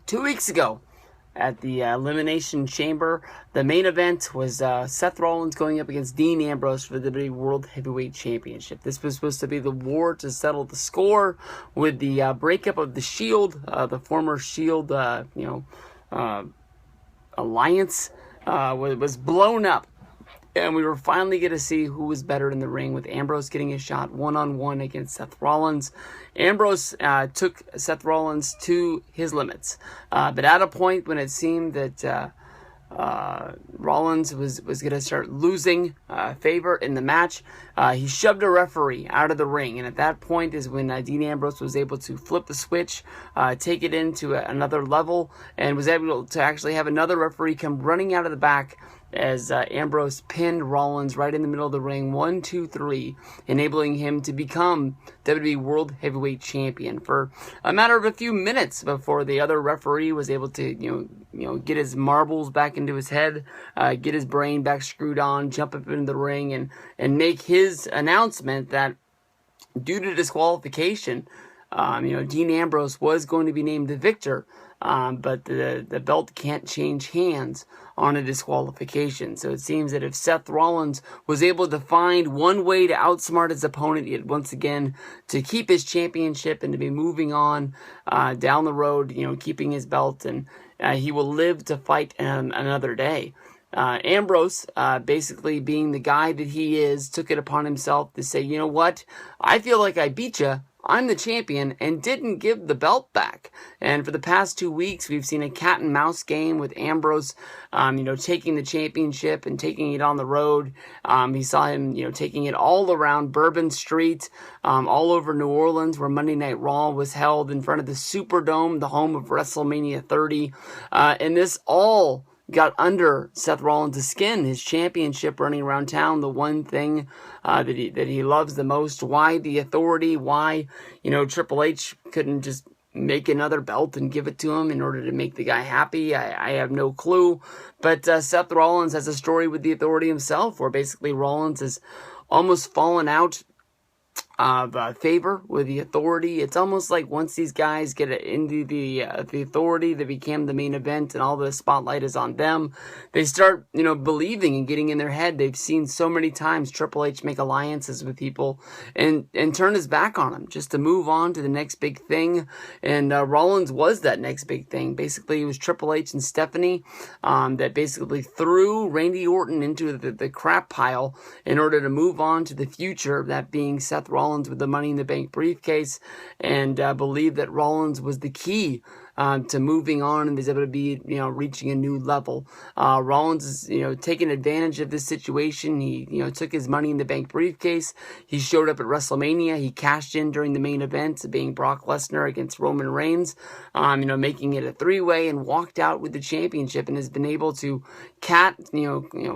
2 weeks ago at the Elimination Chamber. The main event was Seth Rollins going up against Dean Ambrose for the WWE World Heavyweight Championship. This was supposed to be the war to settle the score with the breakup of the Shield, the former Shield, alliance was blown up. And we were finally going to see who was better in the ring, with Ambrose getting a shot one-on-one against Seth Rollins. Ambrose took Seth Rollins to his limits. But at a point when it seemed that Rollins was going to start losing favor in the match, he shoved a referee out of the ring. And at that point is when Dean Ambrose was able to flip the switch, take it into another level, and was able to actually have another referee come running out of the back as Ambrose pinned Rollins right in the middle of the ring, 1, 2, 3, enabling him to become WWE World Heavyweight Champion for a matter of a few minutes before the other referee was able to, get his marbles back into his head, get his brain back screwed on, jump up into the ring, and make his announcement that due to disqualification, Dean Ambrose was going to be named the victor, but the belt can't change hands on a disqualification. So it seems that if Seth Rollins was able to find one way to outsmart his opponent, yet once again to keep his championship and to be moving on down the road, keeping his belt, and he will live to fight another day. Ambrose, basically being the guy that he is, took it upon himself to say, you know what, I feel like I beat you. I'm the champion, and didn't give the belt back. And for the past 2 weeks, we've seen a cat and mouse game with Ambrose, taking the championship and taking it on the road. He saw him, taking it all around Bourbon Street, all over New Orleans, where Monday Night Raw was held, in front of the Superdome, the home of WrestleMania 30. And this all got under Seth Rollins' skin, his championship running around town, the one thing that he loves the most. Why the authority? Why, Triple H couldn't just make another belt and give it to him in order to make the guy happy? I have no clue. But Seth Rollins has a story with the authority himself, where basically Rollins has almost fallen out of favor with the authority. It's almost like once these guys get into the authority, they became the main event and all the spotlight is on them, they start believing and getting in their head. They've seen so many times Triple H make alliances with people and turn his back on them just to move on to the next big thing. And Rollins was that next big thing. Basically, it was Triple H and Stephanie that basically threw Randy Orton into the crap pile in order to move on to the future, that being Seth Rollins with the Money in the Bank briefcase, and believed that Rollins was the key to moving on and was able to be, reaching a new level. Rollins is, taking advantage of this situation. He, took his Money in the Bank briefcase. He showed up at WrestleMania. He cashed in during the main event, being Brock Lesnar against Roman Reigns, making it a three-way, and walked out with the championship, and has been able to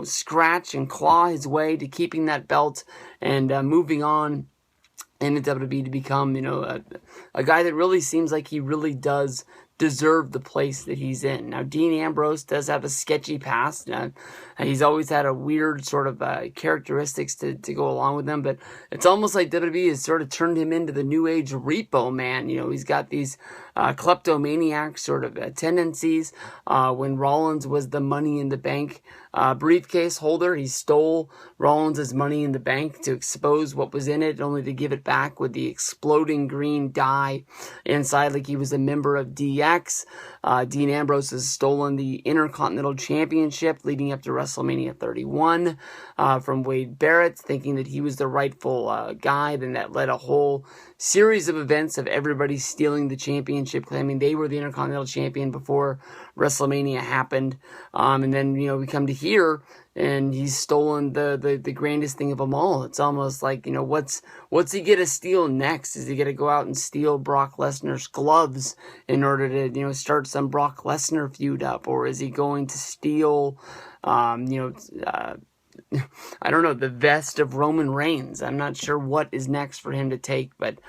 scratch and claw his way to keeping that belt and moving on in the WWE to become, a guy that really seems like he really does deserve the place that he's in. Now, Dean Ambrose does have a sketchy past. He's always had a weird sort of characteristics to go along with him, but it's almost like WWE has sort of turned him into the New Age repo man. He's got these kleptomaniac sort of tendencies. When Rollins was the Money in the Bank briefcase holder, he stole Rollins' Money in the Bank to expose what was in it, only to give it back with the exploding green dye inside, like he was a member of DX. Dean Ambrose has stolen the Intercontinental Championship leading up to WrestleMania 31 from Wade Barrett, thinking that he was the rightful guy. Then that led a whole series of events of everybody stealing the championship, claiming they were the Intercontinental Champion before WrestleMania happened. And then, we come to here, and he's stolen the grandest thing of them all. It's almost like, what's he gonna steal next? Is he gonna go out and steal Brock Lesnar's gloves in order to, start some Brock Lesnar feud up? Or is he going to steal, I don't know, the vest of Roman Reigns? I'm not sure what is next for him to take, but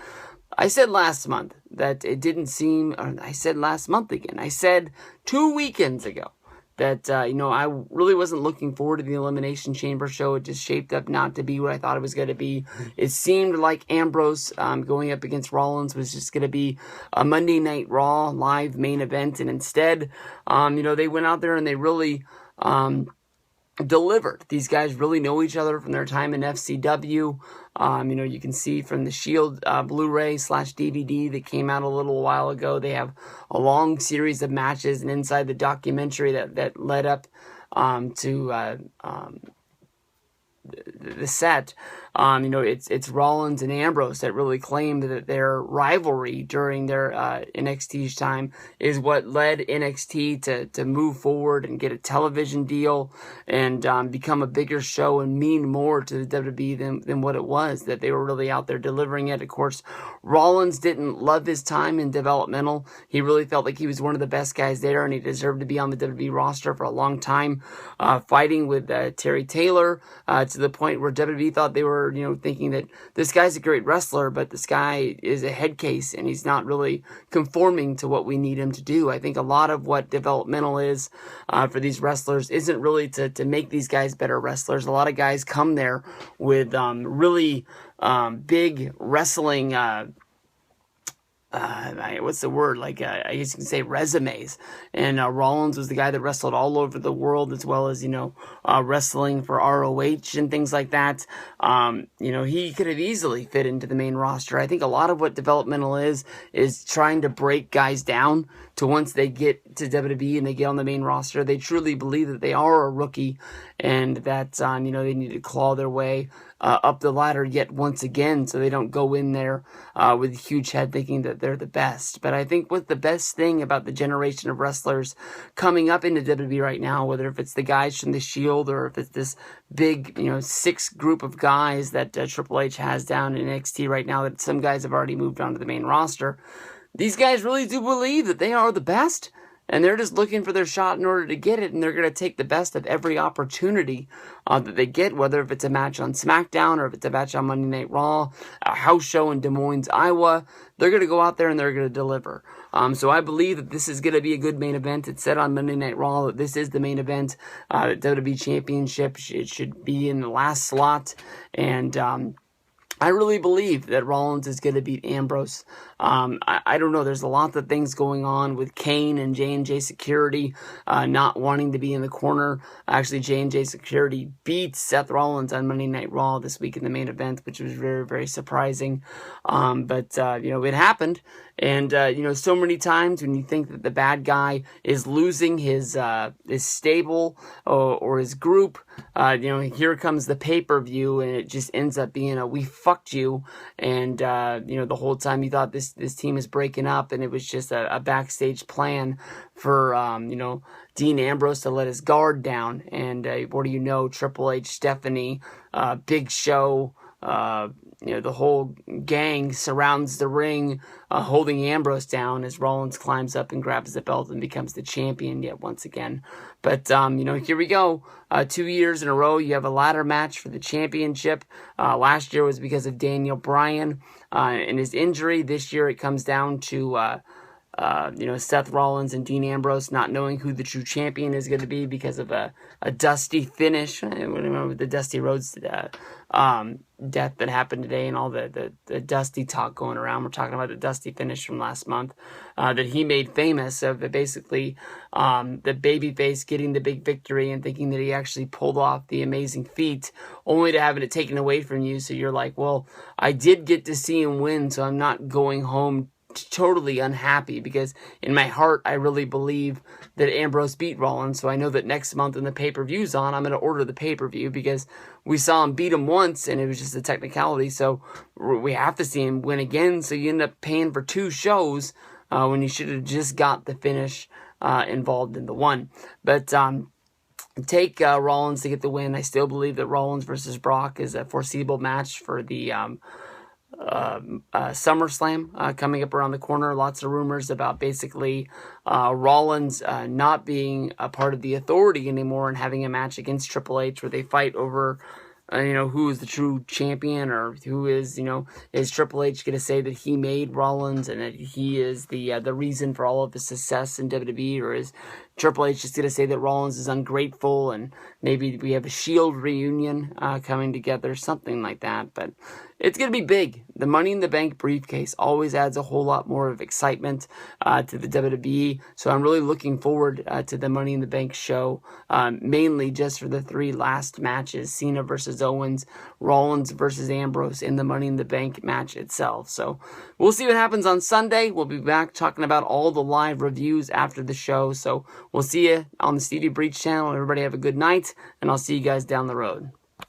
I said last month that it didn't seem, or I said last month again, I said 2 weekends ago that, I really wasn't looking forward to the Elimination Chamber show. It just shaped up not to be what I thought it was going to be. It seemed like Ambrose going up against Rollins was just going to be a Monday Night Raw live main event, and instead, they went out there and they really delivered. These guys really know each other from their time in FCW. You can see from the Shield Blu-ray/DVD that came out a little while ago, they have a long series of matches, and inside the documentary that led up to the set, it's Rollins and Ambrose that really claimed that their rivalry during their NXT time is what led NXT to move forward and get a television deal and become a bigger show and mean more to the WWE than what it was, that they were really out there delivering it. Of course, Rollins didn't love his time in developmental. He really felt like he was one of the best guys there, and he deserved to be on the WWE roster for a long time, fighting with Terry Taylor to the point where WWE thought they were, thinking that this guy's a great wrestler, but this guy is a head case and he's not really conforming to what we need him to do. I think a lot of what developmental is for these wrestlers isn't really to make these guys better wrestlers. A lot of guys come there with really big wrestling what's the word? I guess you can say resumes. And Rollins was the guy that wrestled all over the world, as well as, wrestling for ROH and things like that. He could have easily fit into the main roster. I think a lot of what developmental is trying to break guys down to once they get to WWE and they get on the main roster, they truly believe that they are a rookie and that, they need to claw their way up the ladder yet once again, so they don't go in there with a huge head thinking that they're the best. But I think what the best thing about the generation of wrestlers coming up into WWE right now, whether if it's the guys from the Shield or if it's this big, six group of guys that Triple H has down in NXT right now, that some guys have already moved on to the main roster, these guys really do believe that they are the best. And they're just looking for their shot in order to get it, and they're going to take the best of every opportunity that they get, whether if it's a match on SmackDown or if it's a match on Monday Night Raw, a house show in Des Moines, Iowa. They're going to go out there and they're going to deliver. So I believe that this is going to be a good main event. It's said on Monday Night Raw that this is the main event. The WWE Championship, it should be in the last slot, and I really believe that Rollins is going to beat Ambrose. I don't know. There's a lot of things going on with Kane and J&J Security not wanting to be in the corner. Actually, J&J Security beat Seth Rollins on Monday Night Raw this week in the main event, which was very, very surprising. But it happened. And, so many times when you think that the bad guy is losing his stable or his group, here comes the pay-per-view, and it just ends up being a we fucked you. And, the whole time you thought this team is breaking up, and it was just a backstage plan for, Dean Ambrose to let his guard down. And what do you know, Triple H, Stephanie, Big Show, the whole gang surrounds the ring, holding Ambrose down as Rollins climbs up and grabs the belt and becomes the champion yet once again. But, here we go. 2 years in a row, you have a ladder match for the championship. Last year was because of Daniel Bryan and his injury. This year it comes down to Seth Rollins and Dean Ambrose not knowing who the true champion is going to be because of a dusty finish. I remember the Dusty Rhodes death that happened today and all the dusty talk going around. We're talking about the dusty finish from last month that he made famous of basically the babyface getting the big victory and thinking that he actually pulled off the amazing feat only to having it taken away from you. So you're like, well, I did get to see him win, so I'm not going home totally unhappy, because in my heart I really believe that Ambrose beat Rollins. So I know that next month when the pay-per-view's on, I'm going to order the pay-per-view because we saw him beat him once and it was just a technicality. So we have to see him win again. So you end up paying for 2 shows when you should have just got the finish involved in the one. But take Rollins to get the win. I still believe that Rollins versus Brock is a foreseeable match for the SummerSlam coming up around the corner. Lots of rumors about basically Rollins not being a part of the Authority anymore and having a match against Triple H where they fight over who is the true champion, or who is, is Triple H going to say that he made Rollins and that he is the reason for all of his success in WWE, or is Triple H just going to say that Rollins is ungrateful and maybe we have a Shield reunion coming together, something like that. But it's going to be big. The Money in the Bank briefcase always adds a whole lot more of excitement to the WWE. So I'm really looking forward to the Money in the Bank show, mainly just for the 3 last matches: Cena versus Owens, Rollins versus Ambrose in the Money in the Bank match itself. So we'll see what happens on Sunday. We'll be back talking about all the live reviews after the show. So we'll see you on the Stevie Breach channel. Everybody have a good night, and I'll see you guys down the road.